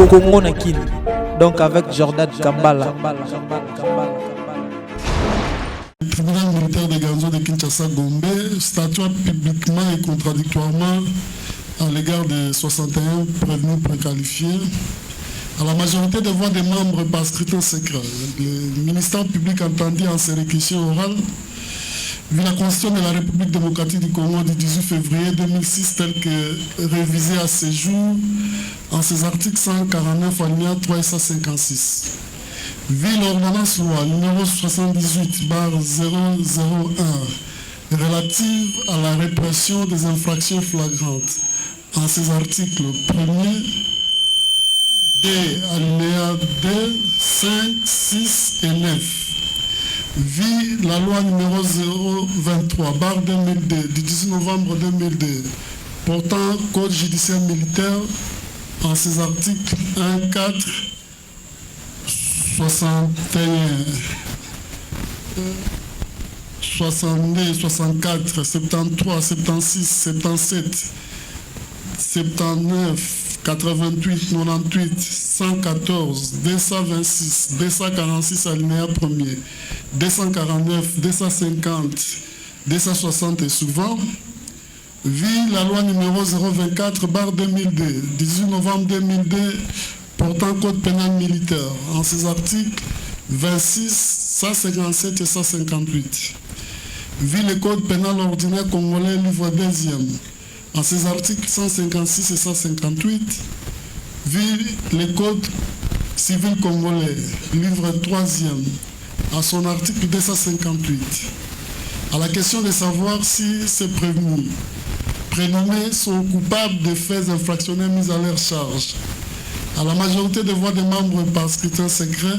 Congo Nakin. Donc avec Jordan Kambala. Le tribunal militaire de Ganzo de Kinshasa Gombe statua publiquement et contradictoirement à l'égard des 61 prévenus préqualifiés à la majorité des voix des membres par scrutin secret. Le ministère public entendit en ses réquisitions orales vu la Constitution de la République démocratique du Congo du 18 février 2006 telle que révisée à ce jour en ses articles 149 alinéa 3 et 156. Vu l'ordonnance loi numéro 78/001 relative à la répression des infractions flagrantes en ses articles 1er, D, alinéa 2, 5, 6 et 9. Vit la loi numéro 023/2002 du 18 novembre 2002 portant code judiciaire militaire en ses articles 1, 4, 61, 62, 64, 73, 76, 77, 79, 88, 98, 114, 226, 246 alinéa 1er, 249, 250, 260 et souvent, vit la loi numéro 024/2002, 18 novembre 2002, portant code pénal militaire, en ses articles 26, 157 et 158. Vit le code pénal ordinaire congolais, livre 2e, en ses articles 156 et 158, vit le code civil congolais, livre 3e, à son article 258. À la question de savoir si ces prévenus prénommés sont coupables de faits infractionnels mis à leur charge, à la majorité des voix des membres par scrutin secret,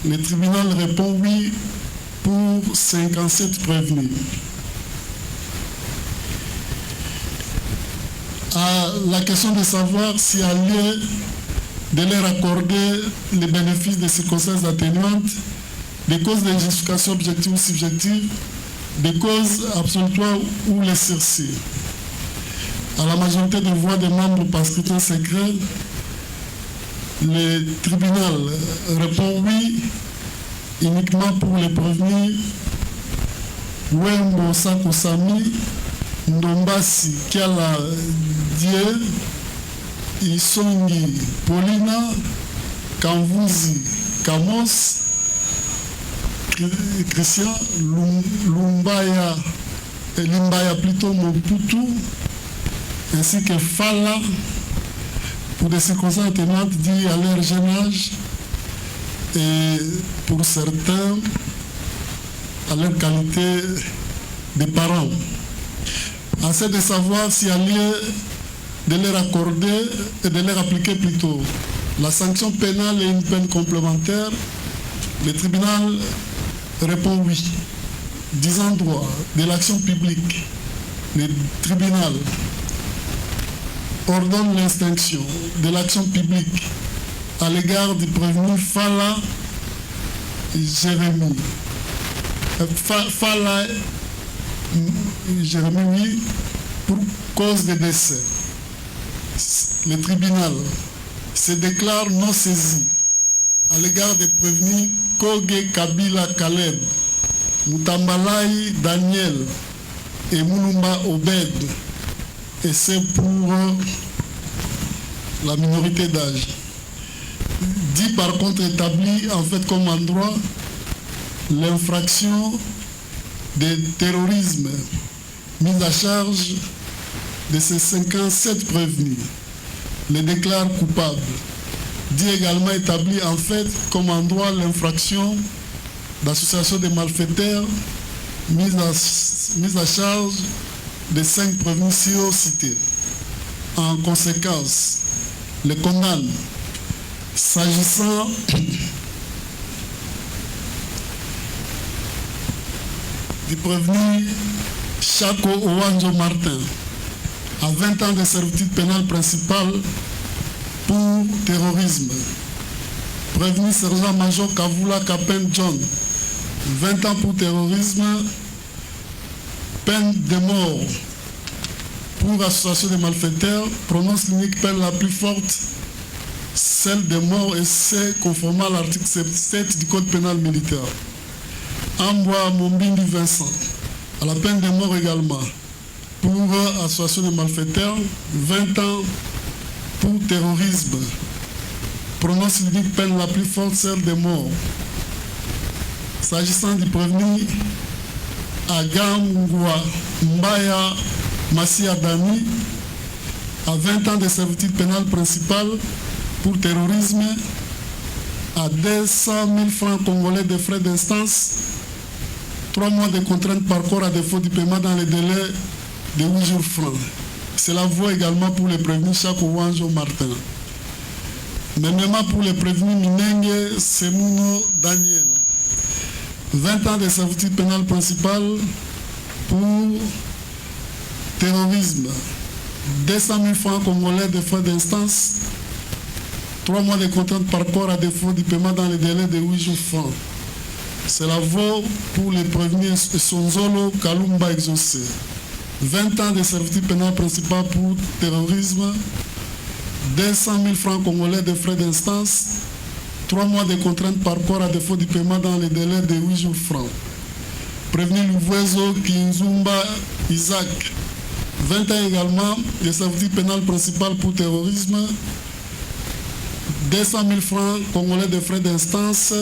le tribunal répond oui pour 57 prévenus. À la question de savoir s'il y a lieu de leur accorder les bénéfices des circonstances atténuantes, des causes de justification objective ou subjective, des causes absolutoires ou les sursis. À la majorité des voix des membres par scrutin secret, le tribunal répond oui uniquement pour les prévenus Wembo Sakosami, Ndombasi Kiala Die, Isongi Paulina, Kamvuzi Kamos, Christian Limbaya plutôt Moputu, ainsi que Fala, pour des circonstances atténuantes dues à leur jeune âge et pour certains à leur qualité de parents. Assez de savoir s'il y a lieu de leur accorder et de leur appliquer plutôt la sanction pénale et une peine complémentaire, le tribunal répond oui. Disant droit de l'action publique, le tribunal ordonne l'extinction de l'action publique à l'égard du prévenu Fala Jérémy. Fala Jérémy, oui, pour cause de décès. Le tribunal se déclare non saisi à l'égard des prévenus Koge Kabila Caleb, Mutambalai Daniel et Mulumba Obed, et c'est pour la minorité d'âge. Dit par contre établi en fait comme endroit l'infraction de terrorisme mise à charge de ces 57 prévenus, les déclare coupables. Dit également établi en fait comme endroit l'infraction d'association de malfaiteurs mise à charge des 5 prévenus cités. En conséquence, les condamne. S'agissant du prévenu Chako Owanjo Martin, à 20 ans de servitude pénale principale pour terrorisme. Prévenu sergent-major Kavula Kapen John, 20 ans pour terrorisme, peine de mort pour association de malfaiteurs, prononce l'unique peine la plus forte celle des morts et c'est conformément à l'article 7 du Code pénal militaire. Amboa Mombindi Vincent, à la peine de mort également. Pour association de malfaiteurs, 20 ans pour terrorisme. Prononce l'unique peine la plus forte, celle des morts. S'agissant du prévenu, Agangwa Mbaya Massia Dani, à 20 ans de servitude pénale principale pour terrorisme, à 200 000 francs congolais de frais d'instance, 3 mois de contrainte par corps à défaut du paiement dans les délais de 8 jours francs. Cela vaut également pour les prévenus Chako Wanjo Martin. Même pour les prévenus Minenge Semouno Daniel. 20 ans de servitude pénale principale pour terrorisme. 200 000 francs congolais de frais d'instance. 3 mois de contrainte par corps à défaut du paiement dans les délais de 8 jours francs. Cela vaut pour les prévenus Sonzolo Kalumba exaucé. 20 ans de servitude pénale principale pour terrorisme. 200 000 francs congolais de frais d'instance. 3 mois de contrainte par corps à défaut du paiement dans les délais de 8 jours francs. Prévenu Louvoiseau Kinzumba Isaac. 20 ans également de servitude pénale principale pour terrorisme. 200 000 francs congolais de frais d'instance.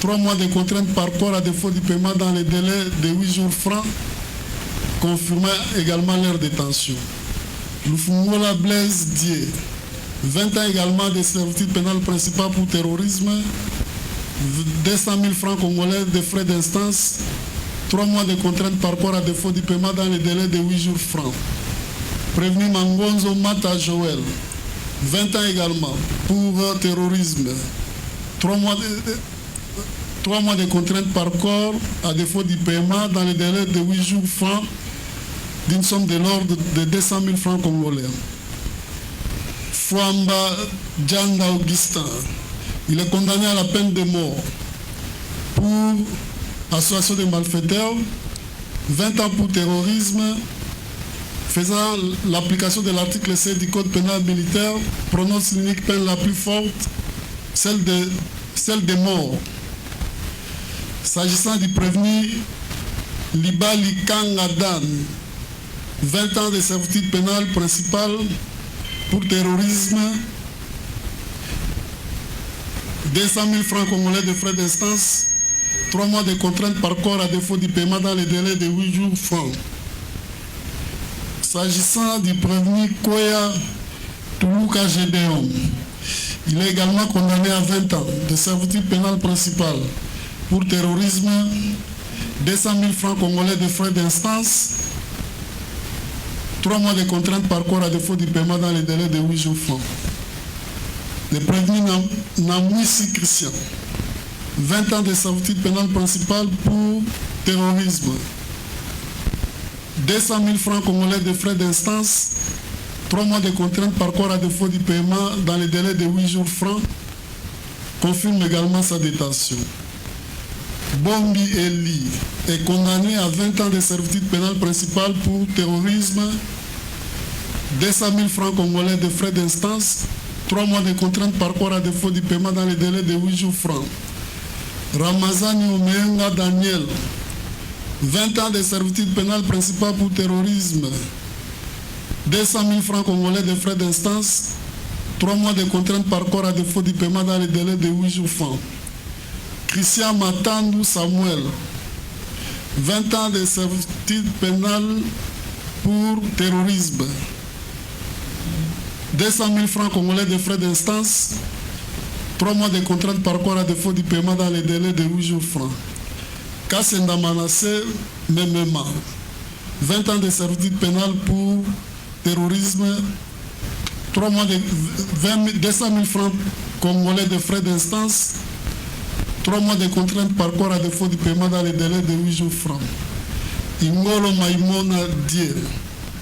3 mois de contrainte par corps à défaut du paiement dans les délais de 8 jours francs, confirmant également leur détention. Lufungola Blaise Dié, 20 ans également de servitude pénale principale pour terrorisme, 200 000 francs congolais de frais d'instance, 3 mois de contrainte par corps à défaut du paiement dans les délais de 8 jours francs. Prévenu Mangonzo Mata Joël, 20 ans également pour terrorisme, 3 mois de contrainte par corps à défaut du paiement dans les délais de 8 jours francs d'une somme de l'ordre de 200 000 francs congolais. Fouamba Djanda Augustin, il est condamné à la peine de mort pour association de malfaiteurs, 20 ans pour terrorisme, faisant l'application de l'article 7 du Code pénal militaire, prononce l'unique peine la plus forte, celle des morts. S'agissant du prévenu Libali Kangadan, 20 ans de servitude pénale principale pour terrorisme, 200 000 francs congolais de frais d'instance, 3 mois de contrainte par corps à défaut du paiement dans les délais de 8 jours francs. S'agissant du prévenu Koya Toulouka Gédéon, il est également condamné à 20 ans de servitude pénale principale pour terrorisme, 200 000 francs congolais de frais d'instance, 3 mois de contrainte par corps à défaut du paiement dans les délais de 8 jours francs. Le prévenu Namouissi Christian, 20 ans de servitude pénale principale pour terrorisme, 200 000 francs congolais de frais d'instance, 3 mois de contrainte par corps à défaut du paiement dans les délais de 8 jours francs, confirme également sa détention. Bombi Eli est condamné à 20 ans de servitude pénale principale pour terrorisme, 200 000 francs congolais de frais d'instance, 3 mois de contrainte par corps à défaut du paiement dans les délais de 8 jours francs. Ramazani Omenga Daniel, 20 ans de servitude pénale principale pour terrorisme, 200 000 francs congolais de frais d'instance, 3 mois de contrainte par corps à défaut du paiement dans les délais de 8 jours francs. Christian Matandou Samuel, 20 ans de servitude pénale pour terrorisme, 200 000 francs congolais de frais d'instance, 3 mois de contrainte par corps à défaut du paiement dans les délais de 8 jours francs. Kassenda Manassé Memema, 20 ans de servitude pénale pour terrorisme, 3 mois de 200 000 francs congolais de frais d'instance, 3 mois de contrainte par corps à défaut du paiement dans les délais de 8 jours francs. Ingolo Maïmona Dié,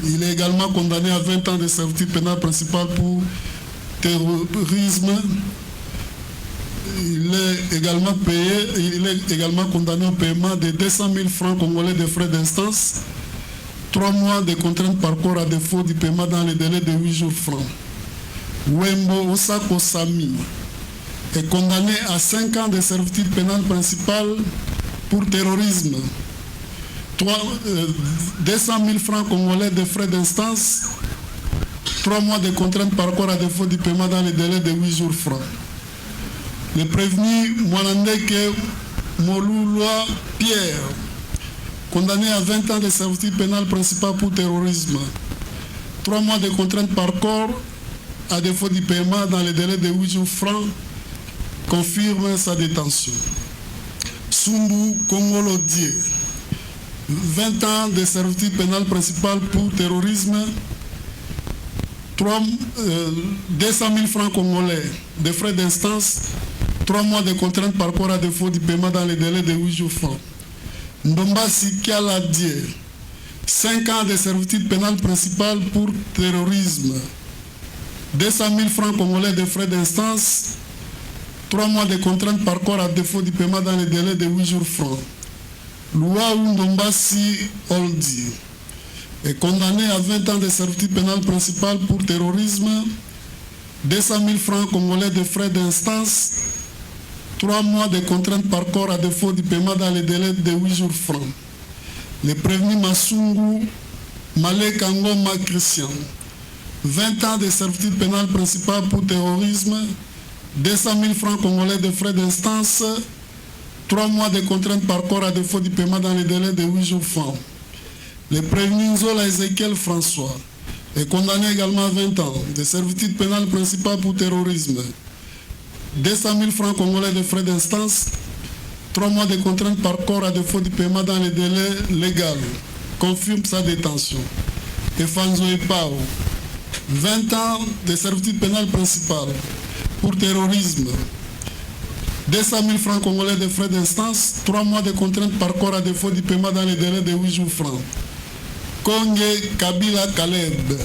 il est également condamné à 20 ans de servitude pénale principale pour terrorisme. Il est également condamné au paiement de 200 000 francs congolais de frais d'instance, 3 mois de contrainte par corps à défaut du paiement dans les délais de 8 jours francs. Wembo Osako Sami est condamné à 5 ans de servitude pénale principale pour terrorisme, 200 000 francs congolais de frais d'instance, 3 mois de contrainte par corps à défaut du paiement dans les délais de 8 jours francs. Le prévenu Mwanandeke Moluloa Pierre, condamné à 20 ans de servitude pénale principale pour terrorisme, 3 mois de contrainte par corps à défaut du paiement dans les délais de 8 jours francs, confirme sa détention. Sumbu Kongolo Die, 20 ans de servitude pénale principale pour terrorisme, 200 000 francs congolais de frais d'instance, 3 mois de contrainte par corps à défaut du paiement dans les délais de 8 jours francs. Ndombasi Kiala Die, 5 ans de servitude pénale principale pour terrorisme, 200 000 francs congolais de frais d'instance, 3 mois de contrainte par corps à défaut du paiement dans les délais de 8 jours francs. Louaou Ndombasi Oldi est condamné à 20 ans de servitude pénale principale pour terrorisme, 200 000 francs congolais de frais d'instance, 3 mois de contrainte par corps à défaut du paiement dans les délais de 8 jours francs. Le prévenu Masungu Malek Angoma Christian, 20 ans de servitude pénale principale pour terrorisme, 200 000 francs congolais de frais d'instance, 3 mois de contrainte par corps à défaut du paiement dans les délais de 8 jours francs. Le prévenu Nzola Ezekiel François est condamné également à 20 ans de servitude pénale principale pour terrorisme, 200 000 francs congolais de frais d'instance, 3 mois de contrainte par corps à défaut du paiement dans les délais légaux, confirme sa détention. Et Fanzo Epao, 20 ans de servitude pénale principale pour terrorisme, 200 000 francs congolais de frais d'instance, 3 mois de contrainte par corps à défaut du paiement dans les délais de 8 jours francs. Kongé Kabila Kaleb.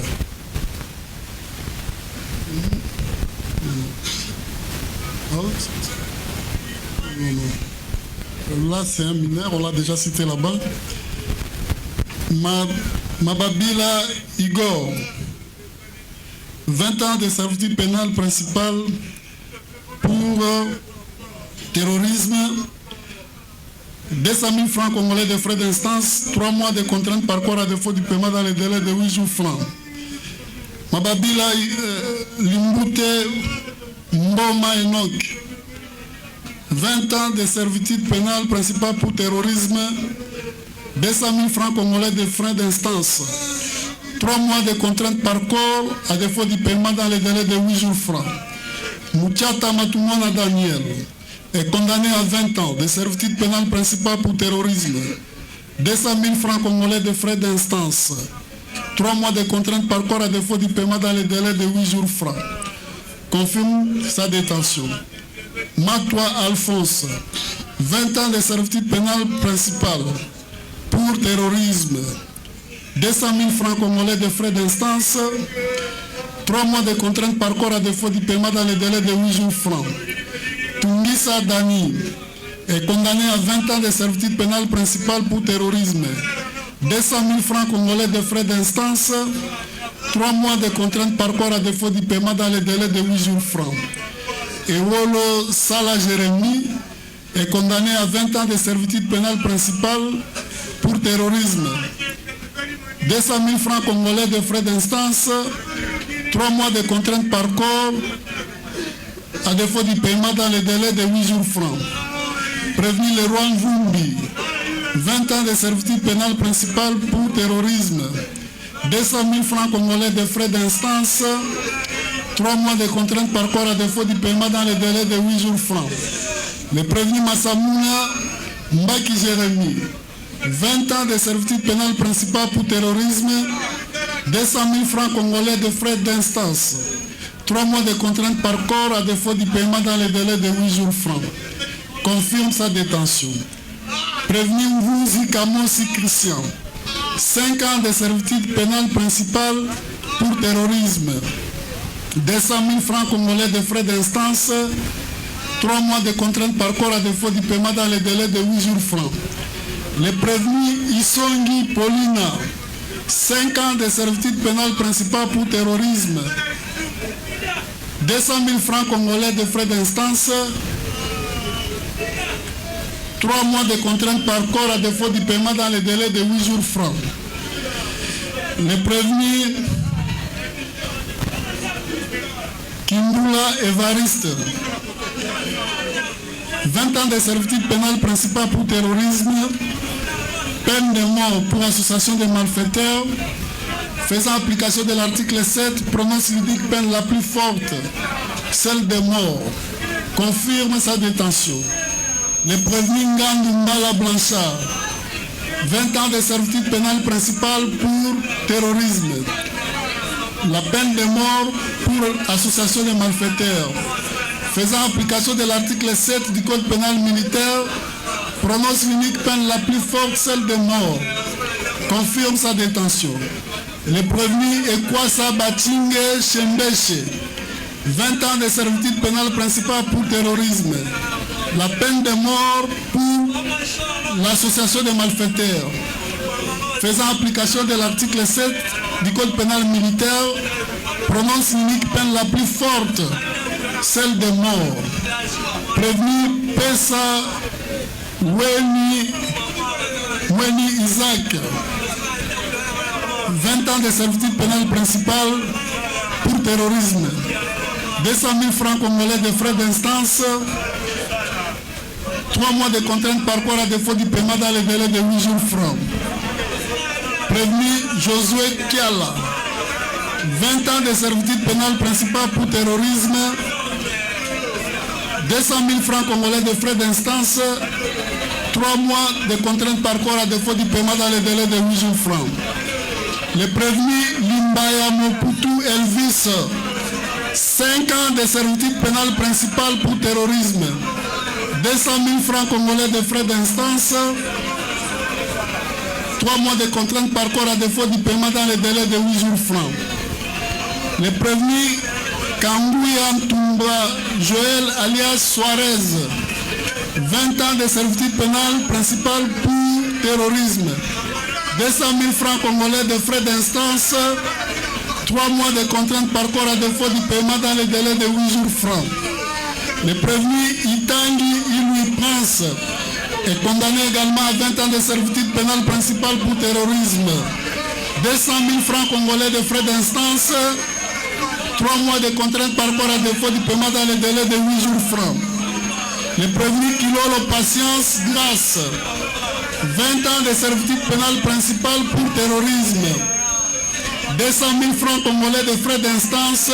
Là, c'est un mineur, on l'a déjà cité là-bas. Mababila Igor, 20 ans de servitude pénale principale pour terrorisme, 200 000 francs congolais de frais d'instance, 3 mois de contrainte par corps à défaut du paiement dans les délais de 8 jours francs. Mababila Limbute Mboma Enoch, 20 ans de servitude pénale principale pour terrorisme, 200 000 francs congolais de frais d'instance, 3 mois de contrainte par corps à défaut du paiement dans les délais de 8 jours francs. Mouchata Matumana Daniel est condamné à 20 ans de servitude pénale principale pour terrorisme, 200 000 francs congolais de frais d'instance, 3 mois de contrainte par corps à défaut du paiement dans les délais de 8 jours francs. Confirme sa détention. Matwa Alphonse, 20 ans de servitude pénale principale pour terrorisme, 200 000 francs congolais de frais d'instance, 3 mois de contrainte par corps à défaut du paiement dans les délais de 8 jours francs. Tungisa Dani est condamné à 20 ans de servitude pénale principale pour terrorisme, 200 000 francs congolais de frais d'instance, 3 mois de contrainte par corps à défaut du paiement dans les délais de 8 jours francs. Ewolo Sala Jérémy est condamné à 20 ans de servitude pénale principale pour terrorisme, 200 000 francs congolais de frais d'instance, 3 mois de contrainte par corps à défaut du paiement dans les délais de 8 jours francs. Prévenu Leroy Vumbi, 20 ans de servitude pénale principale pour terrorisme, 200 000 francs congolais de frais d'instance, 3 mois de contrainte par corps à défaut du paiement dans les délais de 8 jours francs. Le prévenu Massamouna Mbaki Jérémy, 20 ans de servitude pénale principale pour terrorisme, 200 000 francs congolais de frais d'instance, 3 mois de contrainte par corps à défaut du paiement dans les délais de 8 jours francs. Confirme sa détention. Prévenu Mvuzi Kamosi Christian, 5 ans de servitude pénale principale pour terrorisme, 200 000 francs congolais de frais d'instance, 3 mois de contrainte par corps à défaut du paiement dans les délais de 8 jours francs. Le prévenu Isongi Paulina, 5 ans de servitude pénale principale pour terrorisme, 200 000 francs congolais de frais d'instance, 3 mois de contrainte par corps à défaut du paiement dans les délais de 8 jours francs. Les prévenus Kindula Evariste, 20 ans de servitude pénale principale pour terrorisme, peine de mort pour association de malfaiteurs, faisant application de l'article 7, prononce l'unique peine la plus forte, celle de mort, confirme sa détention. Le prévenu Ngandou Mbala Blanchard, 20 ans de servitude pénale principale pour terrorisme, la peine de mort pour association de malfaiteurs, faisant application de l'article 7 du Code pénal militaire, prononce l'unique peine la plus forte, celle de mort, confirme sa détention. Le prévenu Ekwasa Bachingue Chembeche, 20 ans de servitude pénale principale pour terrorisme, la peine de mort pour l'association de malfaiteurs, faisant application de l'article 7 du Code pénal militaire, prononce l'unique peine la plus forte, celle de mort. Prévenu Pessa Weni Isaac, 20 ans de servitude pénale principale pour terrorisme, 200 000 francs congolais de frais d'instance, 3 mois de contrainte par corps à défaut du paiement dans les délais de 8 jours francs. Prévenu Josué Kiala, 20 ans de servitude pénale principale pour terrorisme, 200 000 francs congolais de frais d'instance, 3 mois de contrainte par corps à défaut du paiement dans les délais de 8 jours francs. Le prévenu Limbaya Moputu Elvis, 5 ans de servitude pénale principale pour terrorisme, 200 000 francs congolais de frais d'instance, 3 mois de contrainte par corps à défaut du paiement dans les délais de 8 jours francs. Le prévenu Kambouya Ntumba Joël alias Suarez, 20 ans de servitude pénale principale pour terrorisme, 200 000 francs congolais de frais d'instance, 3 mois de contrainte par corps à défaut du paiement dans les délais de 8 jours francs. Le prévenu Itangi Ilouis Prince est condamné également à 20 ans de servitude pénale principale pour terrorisme, 200 000 francs congolais de frais d'instance, 3 mois de contrainte par corps à défaut du paiement dans les délais de 8 jours francs. Le prévenu Kilolo Patience Grâce, 20 ans de servitude pénale principale pour terrorisme, 200 000 francs congolais de frais d'instance,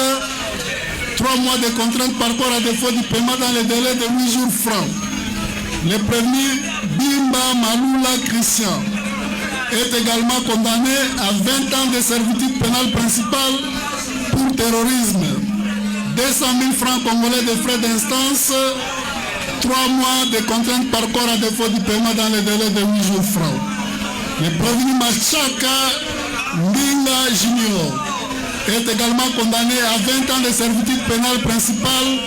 3 mois de contrainte par corps à défaut du paiement dans les délais de 8 jours francs. Le prévenu Bimba Maloula Christian est également condamné à 20 ans de servitude pénale principale pour terrorisme, 200 000 francs congolais de frais d'instance, 3 mois de contrainte par corps à défaut du paiement dans les délais de 8 jours francs. Le prévenu Machaka Mbinga Junior est également condamné à 20 ans de servitude pénale principale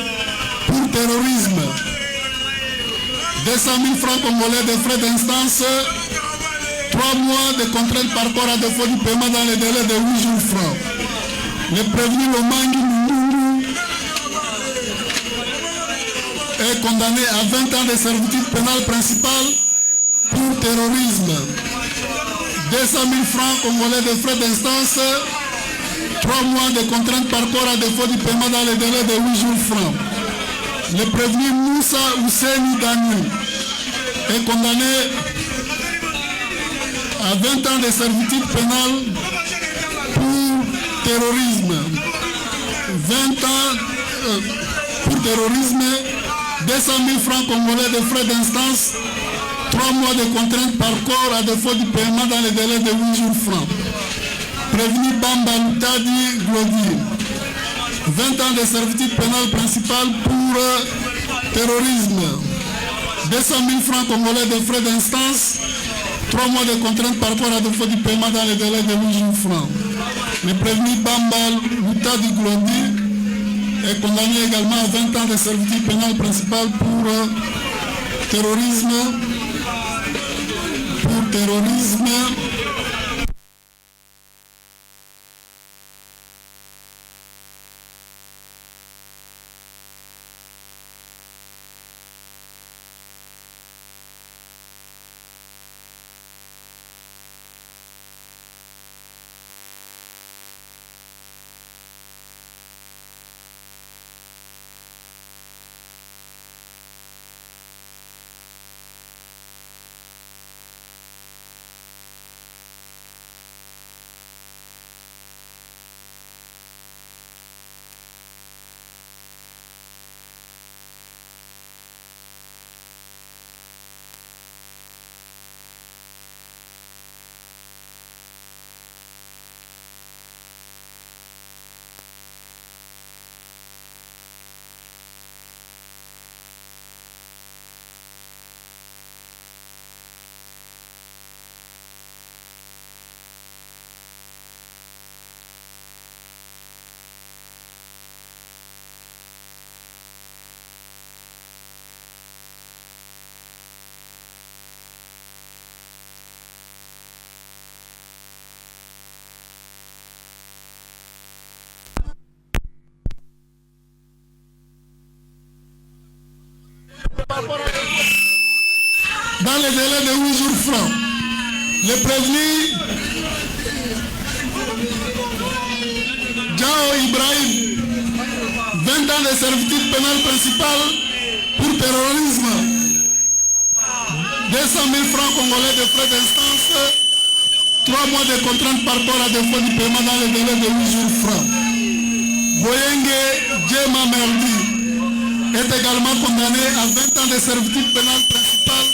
pour terrorisme, 200 000 francs congolais de frais d'instance, 3 mois de contrainte par corps à défaut du paiement dans les délais de 8 jours francs. Le prévenu Lomangi Mbungu est condamné à 20 ans de servitude pénale principale pour terrorisme, 200 000 francs congolais de frais d'instance, 3 mois de contrainte par corps à défaut du paiement dans les délais de 8 jours francs. Le prévenu Moussa Ouseni Dani est condamné à 20 ans de servitude pénale pour terrorisme, 20 ans pour terrorisme, 200 000 francs congolais de frais d'instance, 3 mois de contrainte par corps à défaut du paiement dans les délais de 8 jours francs. Prévenu Bamba Lutadi Glodi, 20 ans de servitude pénale principale pour terrorisme, 200 000 francs congolais de frais d'instance, 3 mois de contrainte par corps à défaut du paiement dans les délais de 8 jours francs. Le prévenu Bamba Lutadi Glodi est condamné également à 20 ans de servitude pénale principale pour terrorisme. le délai de 8 jours francs. Les prévenus Jao Ibrahim, 20 ans de servitude pénale principale pour terrorisme, 200 000 francs congolais de frais d'instance, 3 mois de contrainte par rapport à défaut du paiement dans le délai de 8 jours francs. Boyenge Djema Merdi est également condamné à 20 ans de servitude pénale principale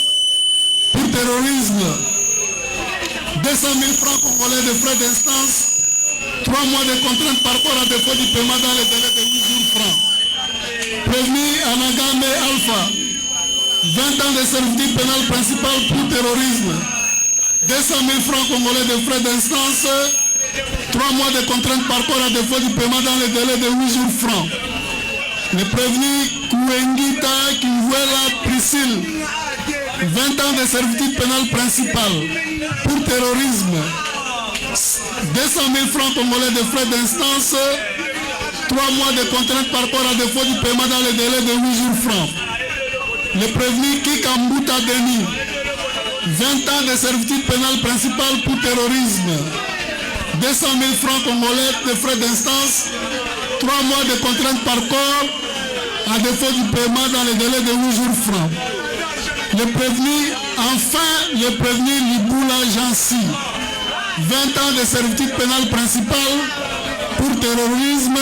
pour terrorisme, 200 000 francs congolais de frais d'instance, 3 mois de contrainte par rapport à défaut du paiement dans le délai de 8 jours francs. Prévenu Anagame Alpha, 20 ans de servitude pénale principale pour terrorisme, 200 000 francs congolais de frais d'instance, 3 mois de contrainte par rapport à défaut du paiement dans le délai de 8 jours francs. Le prévenu Kouengita Kinvuela Priscille, 20 ans de servitude pénale principale pour terrorisme, 200 000 francs congolais de frais d'instance, 3 mois de contrainte par rapport à défaut du paiement dans le délai de 8 jours francs. Le prévenu Kikambuta Denis, 20 ans de servitude pénale principale pour terrorisme, 200 000 francs congolais de frais d'instance, 3 mois de contrainte par corps à défaut du paiement dans le délai de 8 jours francs. Le prévenu Liboula Jansi, 20 ans de servitude pénale principale pour terrorisme,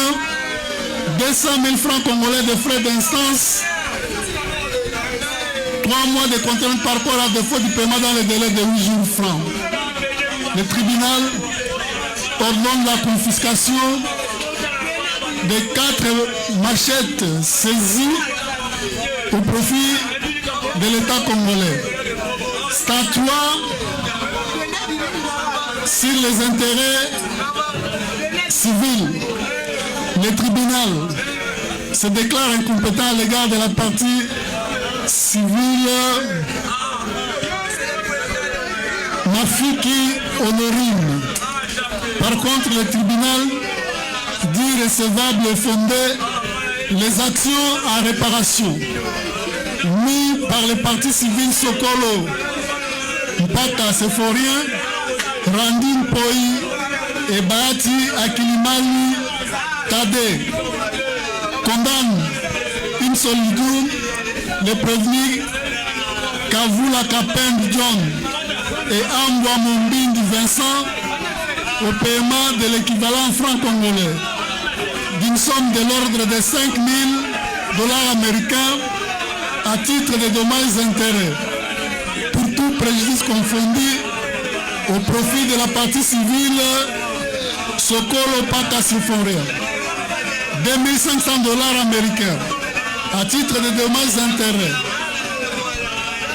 200 000 francs congolais de frais d'instance, 3 mois de contrainte par rapport à défaut du paiement dans le délai de 8 jours francs. Le tribunal ordonne la confiscation de 4 machettes saisies au profit de l'État congolais. Statuant sur les intérêts civils, le tribunal se déclare incompétent à l'égard de la partie civile Mafiki Honorine. Par contre, le tribunal dit recevable et fondé les actions à réparation mises par les parties civiles Sokolo, Mpaka Seforien, Randine Poi et Bahati Akilimali Tade. Condamne une solitude les prévenus Kavula Kapend John et Ambwa Mombindi Vincent au paiement de l'équivalent franc congolais d'une somme de l'ordre de 5 000 $ américains à titre de dommages et intérêts pour tout préjudice confondu au profit de la partie civile Sokolo Paka Siforia. 2 500 $ américains à titre de dommages et intérêts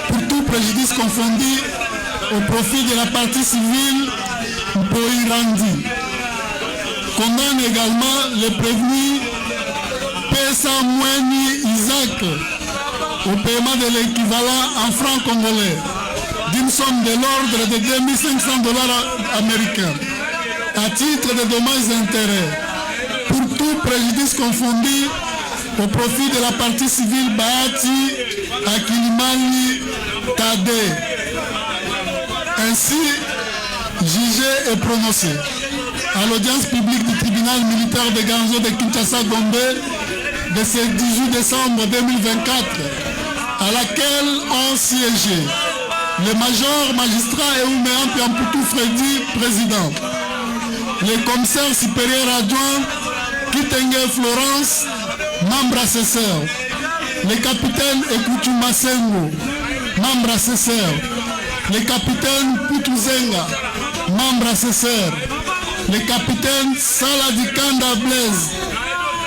pour tout préjudice confondu au profit de la partie civile Boirandi. Condamne également les prévenus Pesa Mweni Isaac au paiement de l'équivalent en francs congolais d'une somme de l'ordre de 2 500 $ américains à titre de dommages et intérêts pour tout préjudice confondu au profit de la partie civile Bahati Akilimali Tade. Ainsi, jugé et prononcé à l'audience publique du tribunal militaire de Ganzo de Kinshasa-Gombe de ce 18 décembre 2024, à laquelle ont siégé le major magistrat Eouméan Piampoutou Freddy, président, le commissaire supérieur adjoint Kitenge Florence, membre assesseur, le capitaine Ekutu Masengo, membre assesseur, le capitaine Putuzenga, membre assesseur, le capitaine Saladikanda Blaise,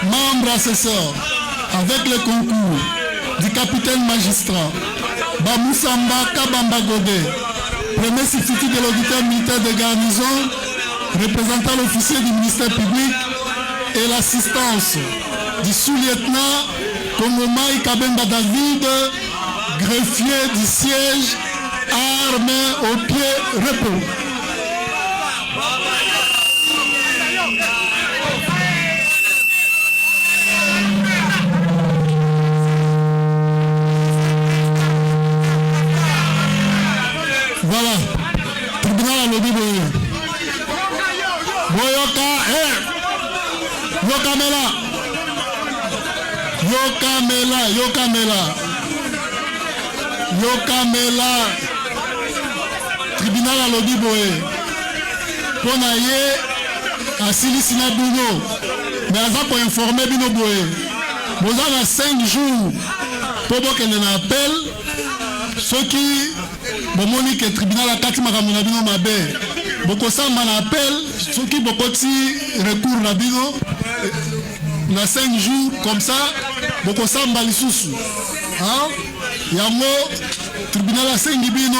membre assesseur, avec le concours du capitaine magistrat Bamoussamba Kabamba Godé, premier substitut de l'auditeur militaire de garnison, représentant l'officier du ministère public, et l'assistance du sous-lieutenant Kongomai Kabemba David, greffier du siège, armé au pied repos. Yokamela. Tribunal à l'Obiboé. Pour naïe, à Silisina Bino. Mais avant pour informer Bino Boé. Vous avez 5 jours pour qu'il y ait un appel. Ceux qui ont que le tribunal a attaqué Makamuna Mabé. Beaucoup ça m'a appel. Ceux qui ont recours à Bino. On a 5 jours comme ça. Beaucoup ça m'a lisusu. Yango tribunal a 5 Bino.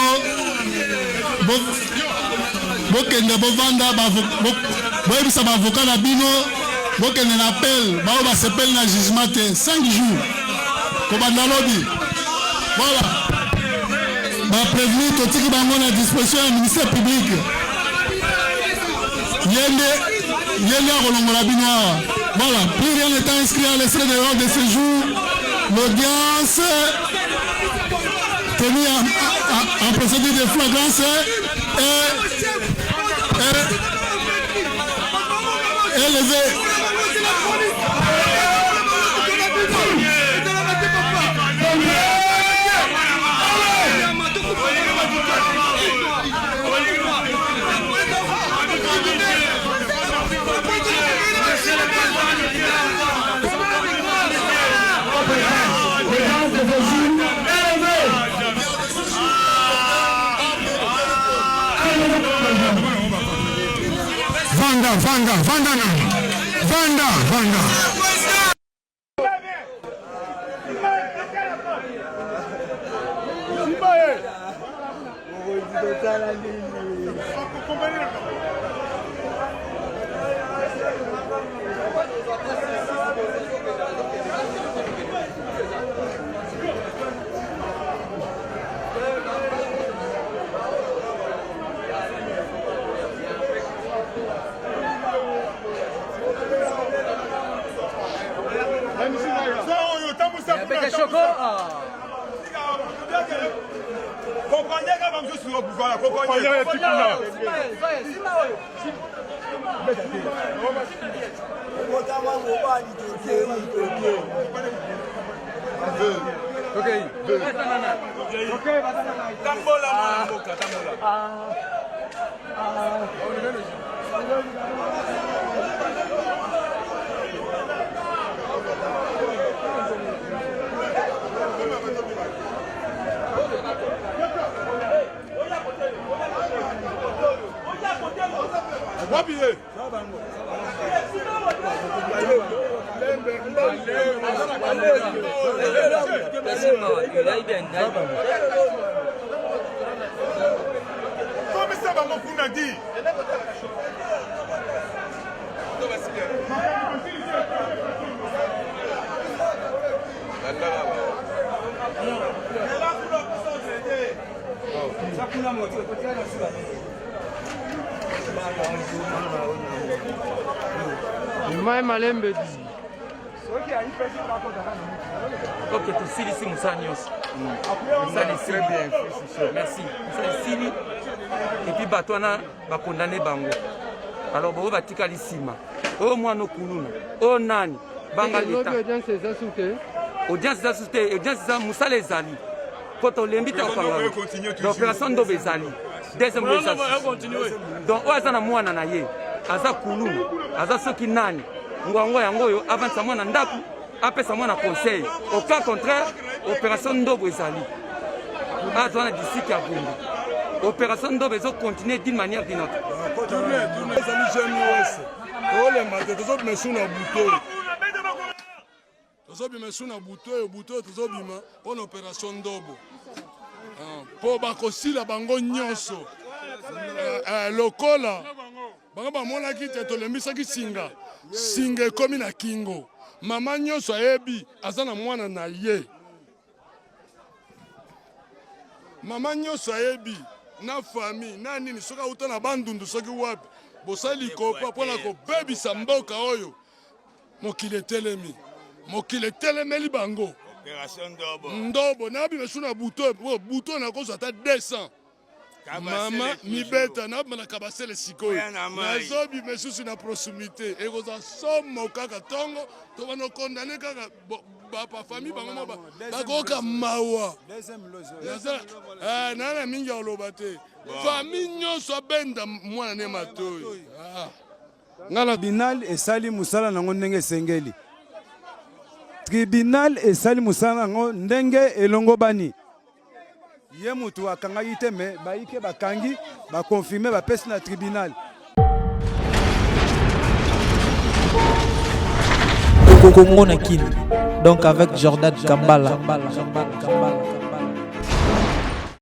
Bokende bovanda boyebisa bavocat na bino bokende na appel bao basepeli na jugement te 5 jours kobanda lobi voilà baprévenu totiki bango na disposition ya ministère public yende akolongola bino awa voilà plus rien n'étant inscrit à l'extrait de l'ordre de séjour l'audience tenue en procédure de flagrance élevé. Vanda. Comprenez quand même sur le pouvoir, comprenez. Comme ça va mon dit. Malembe ok, tu sais ici, Moussa Nyos. Très bien, merci. Et puis, Batouana va condamner Bango. Alors, Bobo va tirer l'issima. Oh, moi, no Koulouna. Oh, Nani. Banga l'État. Audience d'assouté. Audience d'assouté. Moussa les Ali. Quand on l'invite à parler. L'opération d'Obezali. Deuxième opération. Donc, Oazana Mouana Naye. Aza Koulouna. Aza Soki Nani. Ngwango yangoyo avance à moi nandaku apesa moi na conseil au cas contraire opération ndobo ezali atwana d'ici qui a bondi opération ndobo ezo continuer d'une manière d'une autre Tourner les jeunes ouest ole mate tozo mesuna buto tozo mesuna buto tozo bima pour l'opération ndobo pour bakosila bango nyonso lokola bango bamonaki te tolembisaki singa ekomi na kingo mama nyonso ayebi aza na mwana na ye mama nyonso ayebi na famille na nini soki auta na bandundu soki wapi bosali kopa mpona kobebisa mboka oyo mokili etelemeli bango ndobo nayebi mesu na buto nakozwa ata 200 mama mibeta nabanaka basele sikoyo nazobi mesusu na proximité ekozwa somo kaka ntongo tobana kondane kaka bafamille bango bakoyoka mawa nana mingi ya koloba te famille nyonso abenda mwana ne matoyi tribunal esali musala nango ndenge esengeli tribunal esali musala nango ndenge elongobani ye mutu akangaki te me bayike bakangi bakonfirme bapesi na tribunal Congo na Kini, donc avec Jordan Kambala.